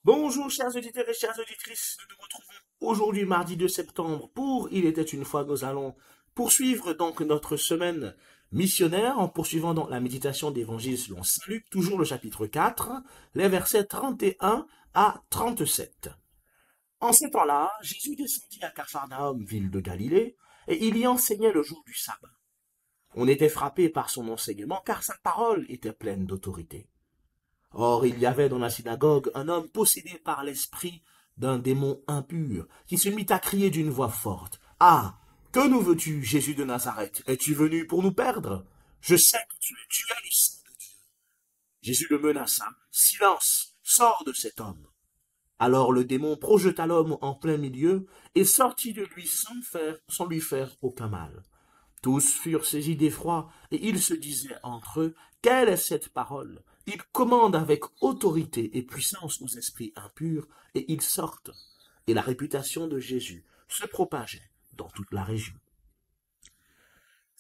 Bonjour chers auditeurs et chères auditrices, nous nous retrouvons aujourd'hui mardi 2 septembre pour Il était une fois. Nous allons poursuivre donc notre semaine missionnaire en poursuivant donc la méditation d'évangile selon saint Luc, toujours le chapitre 4, les versets 31 à 37. En ce temps-là, Jésus descendit à Capharnaüm, ville de Galilée, et il y enseignait le jour du sabbat. On était frappé par son enseignement car sa parole était pleine d'autorité. Or, il y avait dans la synagogue un homme possédé par l'esprit d'un démon impur, qui se mit à crier d'une voix forte. Ah! Que nous veux-tu, Jésus de Nazareth? Es-tu venu pour nous perdre? Je sais que tu es le Saint de Dieu. Jésus le menaça. Silence! Sors de cet homme. Alors le démon projeta l'homme en plein milieu et sortit de lui sans lui faire aucun mal. Tous furent saisis d'effroi, et ils se disaient entre eux, quelle est cette parole? Il commande avec autorité et puissance aux esprits impurs, et ils sortent. Et la réputation de Jésus se propageait dans toute la région.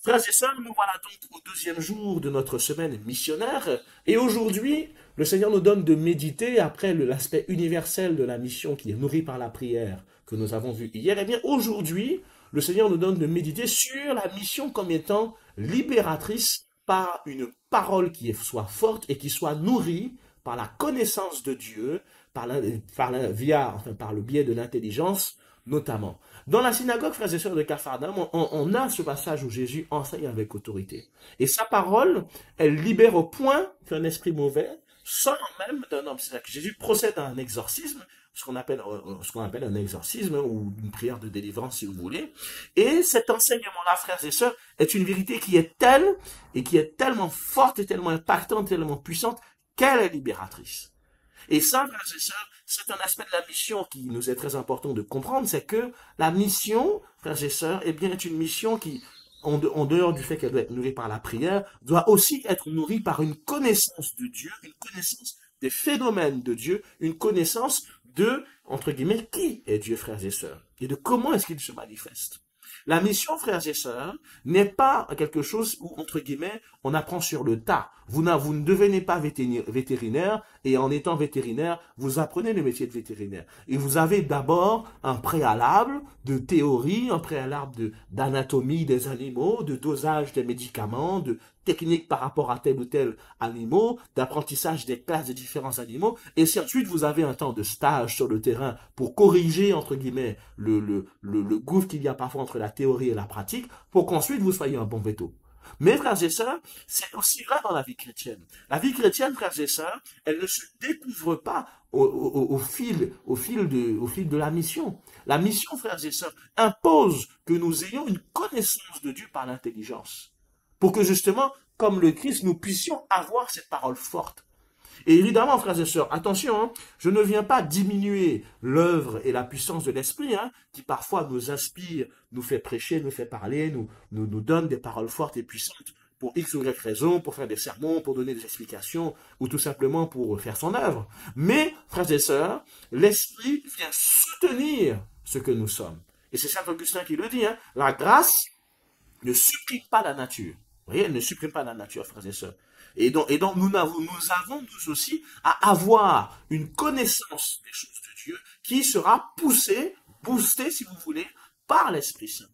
Frères et sœurs, nous voilà donc au deuxième jour de notre semaine missionnaire, et aujourd'hui, le Seigneur nous donne de méditer, après l'aspect universel de la mission qui est nourrie par la prière que nous avons vu hier, et bien aujourd'hui, le Seigneur nous donne de méditer sur la mission comme étant libératrice par une parole qui soit forte et qui soit nourrie par la connaissance de Dieu, par le biais de l'intelligence notamment. Dans la synagogue, frères et sœurs de Capharnaüm, on a ce passage où Jésus enseigne avec autorité. Et sa parole, elle libère au point qu'un esprit mauvais sort même d'un homme. C'est-à-dire que Jésus procède à un exorcisme, ce qu'on appelle un exorcisme ou une prière de délivrance si vous voulez. Et cet enseignement-là, frères et sœurs, est une vérité qui est telle et qui est tellement forte et tellement impactante, tellement puissante qu'elle est libératrice. Et ça, frères et sœurs, c'est un aspect de la mission qui nous est très important de comprendre, c'est que la mission, frères et sœurs, eh bien, est une mission qui, en dehors du fait qu'elle doit être nourrie par la prière, doit aussi être nourrie par une connaissance de Dieu, une connaissance des phénomènes de Dieu, une connaissance de, entre guillemets, qui est Dieu, frères et sœurs, et de comment est-ce qu'il se manifeste. La mission, frères et sœurs, n'est pas quelque chose où, entre guillemets, on apprend sur le tas. Vous ne devenez pas vétérinaire et en étant vétérinaire, vous apprenez le métier de vétérinaire. Et vous avez d'abord un préalable de théorie, un préalable d'anatomie des animaux, de dosage des médicaments, de techniques par rapport à tel ou tel animal, d'apprentissage des classes des différents animaux, et si ensuite vous avez un temps de stage sur le terrain pour corriger, entre guillemets, le gouffre qu'il y a parfois entre la théorie et la pratique, pour qu'ensuite vous soyez un bon veto. Mais, frères et sœurs, c'est aussi vrai dans la vie chrétienne. La vie chrétienne, frères et sœurs, elle ne se découvre pas au fil de la mission. La mission, frères et sœurs, impose que nous ayons une connaissance de Dieu par l'intelligence. Pour que justement, comme le Christ, nous puissions avoir cette parole forte. Et évidemment, frères et sœurs, attention, hein, je ne viens pas diminuer l'œuvre et la puissance de l'Esprit, hein, qui parfois nous inspire, nous fait prêcher, nous fait parler, nous donne des paroles fortes et puissantes pour X ou Y raison, pour faire des sermons, pour donner des explications, ou tout simplement pour faire son œuvre. Mais, frères et sœurs, l'Esprit vient soutenir ce que nous sommes. Et c'est Saint Augustin qui le dit, hein, la grâce ne supprime pas la nature. Vous voyez, elle ne supprime pas la nature, frères et sœurs. Et donc nous avons nous aussi à avoir une connaissance des choses de Dieu qui sera poussée, boostée, si vous voulez, par l'Esprit Saint.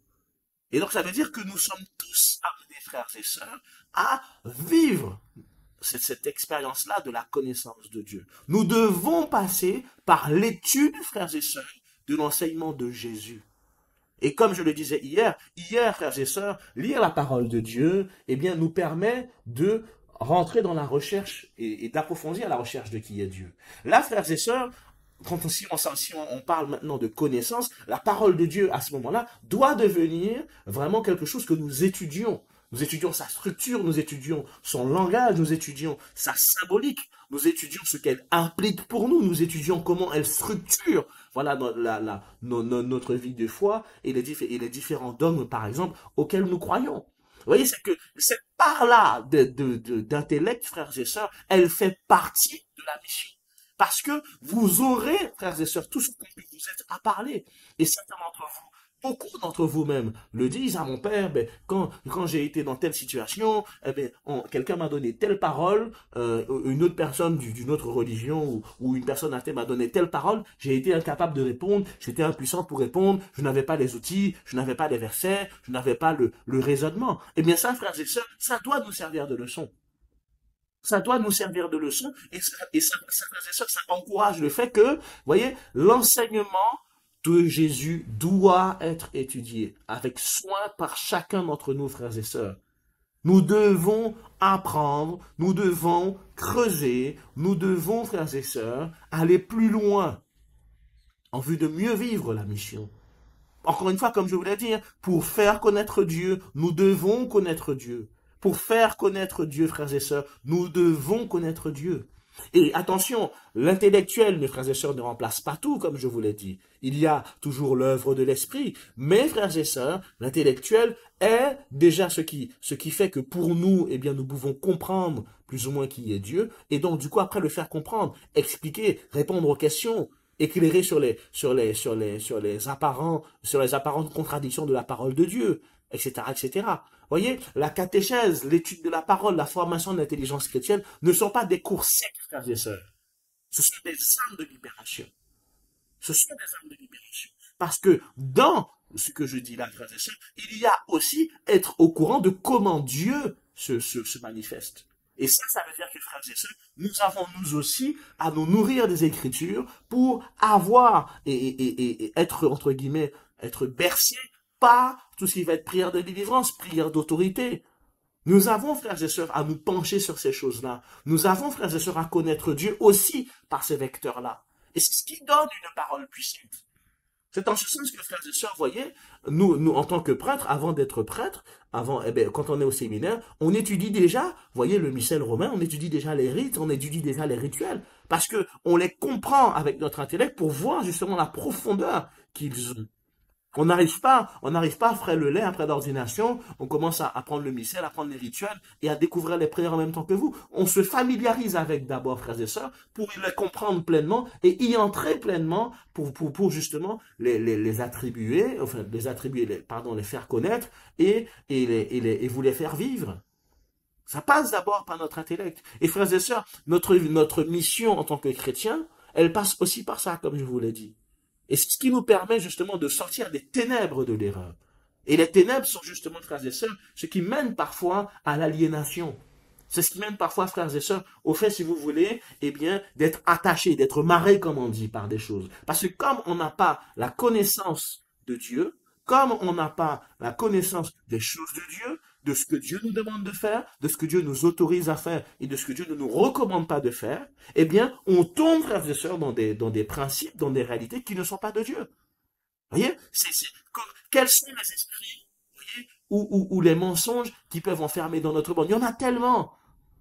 Et donc ça veut dire que nous sommes tous amenés, frères et sœurs, à vivre cette expérience-là de la connaissance de Dieu. Nous devons passer par l'étude, frères et sœurs, de l'enseignement de Jésus. Et comme je le disais hier, frères et sœurs, lire la parole de Dieu, eh bien, nous permet de rentrer dans la recherche et d'approfondir la recherche de qui est Dieu. Là, frères et sœurs, si on parle maintenant de connaissance, la parole de Dieu, à ce moment-là, doit devenir vraiment quelque chose que nous étudions. Nous étudions sa structure, nous étudions son langage, nous étudions sa symbolique, nous étudions ce qu'elle implique pour nous, nous étudions comment elle structure voilà notre vie de foi et les différents dogmes, par exemple, auxquels nous croyons. Vous voyez, c'est que cette part-là d'intellect, frères et sœurs, elle fait partie de la mission. Parce que vous aurez, frères et sœurs, tous compris, vous êtes à parler. Et certains d'entre vous Beaucoup d'entre vous-même le disent à mon père, ben, quand j'ai été dans telle situation, eh ben, quelqu'un m'a donné telle parole, une autre personne d'une autre religion ou une personne athée m'a donné telle parole, j'ai été incapable de répondre, j'étais impuissant pour répondre, je n'avais pas les outils, je n'avais pas les versets, je n'avais pas le raisonnement. Eh bien ça, frères et sœurs, ça doit nous servir de leçon. Ça doit nous servir de leçon frères et sœurs, ça encourage le fait que, vous voyez, l'enseignement de Jésus doit être étudié avec soin par chacun d'entre nous, frères et sœurs. Nous devons apprendre, nous devons creuser, nous devons, frères et sœurs, aller plus loin en vue de mieux vivre la mission. Encore une fois, comme je vous l'ai dit, pour faire connaître Dieu, nous devons connaître Dieu. Pour faire connaître Dieu, frères et sœurs, nous devons connaître Dieu. Et attention, l'intellectuel, mes frères et sœurs, ne remplace pas tout, comme je vous l'ai dit. Il y a toujours l'œuvre de l'esprit. Mais, frères et sœurs, l'intellectuel est déjà ce qui fait que pour nous, eh bien, nous pouvons comprendre plus ou moins qui est Dieu. Et donc, du coup, après le faire comprendre, expliquer, répondre aux questions, éclairer sur les apparentes contradictions de la parole de Dieu, etc., etc. Voyez, la catéchèse, l'étude de la parole, la formation de l'intelligence chrétienne ne sont pas des cours secs, frères et sœurs. Ce sont des armes de libération. Ce sont des armes de libération. Parce que dans ce que je dis là, frères et sœurs, il y a aussi être au courant de comment Dieu se manifeste. Et ça veut dire que, frères et sœurs, nous avons nous aussi à nous nourrir des Écritures pour avoir et être, entre guillemets, être bercés par tout ce qui va être prière de délivrance, prière d'autorité. Nous avons, frères et sœurs, à nous pencher sur ces choses-là. Nous avons, frères et sœurs, à connaître Dieu aussi par ces vecteurs-là. Et c'est ce qui donne une parole puissante. C'est en ce sens que, frères et sœurs, voyez, nous, en tant que prêtres, avant d'être prêtres, quand on est au séminaire, on étudie déjà, voyez, le missel romain, on étudie déjà les rites, on étudie déjà les rituels, parce que on les comprend avec notre intellect pour voir justement la profondeur qu'ils ont. On n'arrive pas à faire le lait après l'ordination, on commence à apprendre le missel, à apprendre les rituels et à découvrir les prières en même temps que vous. On se familiarise avec d'abord, frères et sœurs, pour les comprendre pleinement et y entrer pleinement pour justement les attribuer, enfin les attribuer, pardon, les faire connaître et vous les faire vivre. Ça passe d'abord par notre intellect. Et frères et sœurs, notre mission en tant que chrétiens, elle passe aussi par ça, comme je vous l'ai dit. Et c'est ce qui nous permet justement de sortir des ténèbres de l'erreur. Et les ténèbres sont justement, frères et sœurs, ce qui mène parfois à l'aliénation. C'est ce qui mène parfois, frères et sœurs, au fait, si vous voulez, eh bien, d'être attachés, d'être marrés, comme on dit, par des choses. Parce que comme on n'a pas la connaissance de Dieu, comme on n'a pas la connaissance des choses de Dieu, de ce que Dieu nous demande de faire, de ce que Dieu nous autorise à faire et de ce que Dieu ne nous recommande pas de faire, eh bien, on tombe, frères et sœurs, dans des principes, dans des réalités qui ne sont pas de Dieu. Vous voyez, quels sont les esprits, vous voyez, ou les mensonges qui peuvent enfermer dans notre monde? Il y en a tellement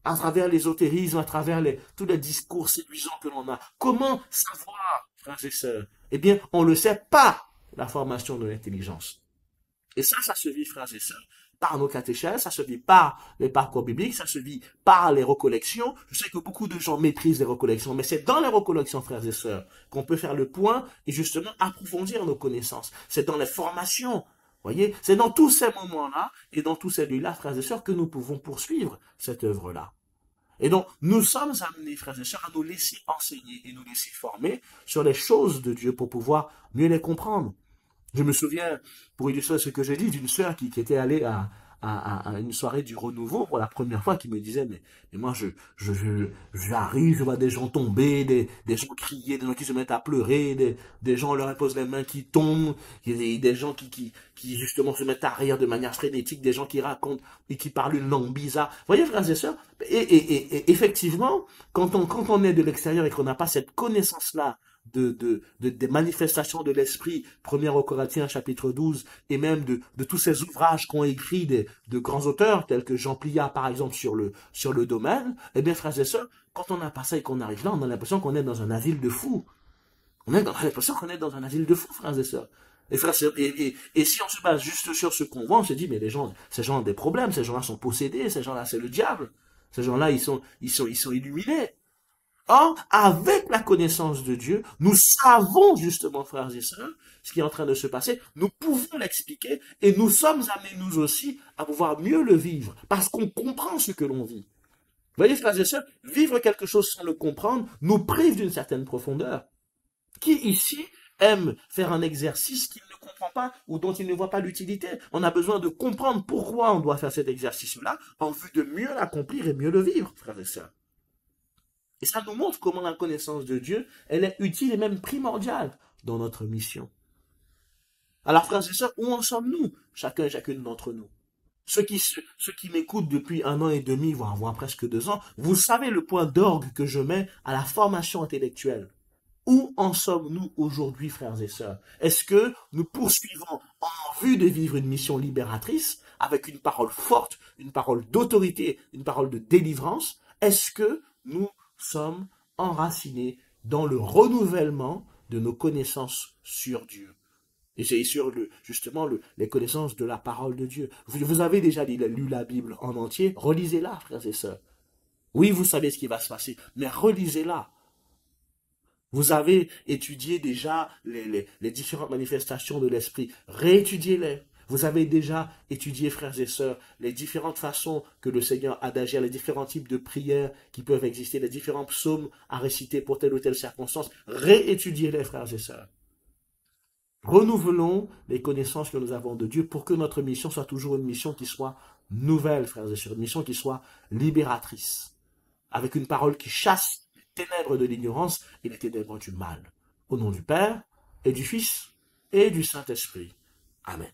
à travers l'ésotérisme, à travers tous les discours séduisants que l'on a. Comment savoir, frères et sœurs? Eh bien, on ne le sait pas, la formation de l'intelligence. Et ça se vit, frères et sœurs, par nos catéchèses, ça se vit par les parcours bibliques, ça se vit par les recollections. Je sais que beaucoup de gens maîtrisent les recollections, mais c'est dans les recollections, frères et sœurs, qu'on peut faire le point et justement approfondir nos connaissances. C'est dans les formations, voyez, c'est dans tous ces moments-là et dans tous ces lieux-là, frères et sœurs, que nous pouvons poursuivre cette œuvre-là. Et donc, nous sommes amenés, frères et sœurs, à nous laisser enseigner et nous laisser former sur les choses de Dieu pour pouvoir mieux les comprendre. Je me souviens, pour illustrer ce que j'ai dit, d'une sœur qui était allée à une soirée du renouveau pour la première fois, qui me disait, mais moi, j'arrive, je vois des gens tomber, des gens crier, des gens qui se mettent à pleurer, des gens, on leur impose les mains qui tombent, des gens qui justement se mettent à rire de manière frénétique, des gens qui racontent et qui parlent une langue bizarre. Vous voyez, frères et sœurs, et effectivement, quand on est de l'extérieur et qu'on n'a pas cette connaissance-là, des manifestations de l'esprit, 1 aux Corinthiens chapitre 12, et même de tous ces ouvrages qu'ont écrit de grands auteurs, tels que Jean Pliat, par exemple, sur le domaine, eh bien, frères et sœurs, quand on a pas ça et qu'on arrive là, on a l'impression qu'on est dans un asile de fous. On a l'impression qu'on est dans un asile de fous, frères et sœurs. Et, frères, et si on se base juste sur ce qu'on voit, on se dit, mais ces gens ont des problèmes, ces gens-là sont possédés, ces gens-là, c'est le diable. Ces gens-là, ils sont illuminés. Or, avec la connaissance de Dieu, nous savons justement, frères et sœurs, ce qui est en train de se passer, nous pouvons l'expliquer et nous sommes amenés, nous aussi, à pouvoir mieux le vivre, parce qu'on comprend ce que l'on vit. Vous voyez, frères et sœurs, vivre quelque chose sans le comprendre nous prive d'une certaine profondeur. Qui ici aime faire un exercice qu'il ne comprend pas ou dont il ne voit pas l'utilité? On a besoin de comprendre pourquoi on doit faire cet exercice-là en vue de mieux l'accomplir et mieux le vivre, frères et sœurs. Et ça nous montre comment la connaissance de Dieu, elle est utile et même primordiale dans notre mission. Alors, frères et sœurs, où en sommes-nous, chacun et chacune d'entre nous? Ceux qui m'écoutent depuis 1 an et demi, voire presque 2 ans, vous savez le point d'orgue que je mets à la formation intellectuelle. Où en sommes-nous aujourd'hui, frères et sœurs? Est-ce que nous poursuivons en vue de vivre une mission libératrice avec une parole forte, une parole d'autorité, une parole de délivrance? Est-ce que nous sommes enracinés dans le renouvellement de nos connaissances sur Dieu? Et c'est sur justement les connaissances de la parole de Dieu. Vous avez déjà lu la Bible en entier, relisez-la, frères et sœurs. Oui, vous savez ce qui va se passer, mais relisez-la. Vous avez étudié déjà les différentes manifestations de l'esprit. Réétudiez-les. Vous avez déjà étudié, frères et sœurs, les différentes façons que le Seigneur a d'agir, les différents types de prières qui peuvent exister, les différents psaumes à réciter pour telle ou telle circonstance. Réétudiez-les, frères et sœurs. Renouvelons les connaissances que nous avons de Dieu pour que notre mission soit toujours une mission qui soit nouvelle, frères et sœurs, une mission qui soit libératrice, avec une parole qui chasse ténèbres de l'ignorance et les ténèbres du mal. Au nom du Père, et du Fils, et du Saint-Esprit. Amen.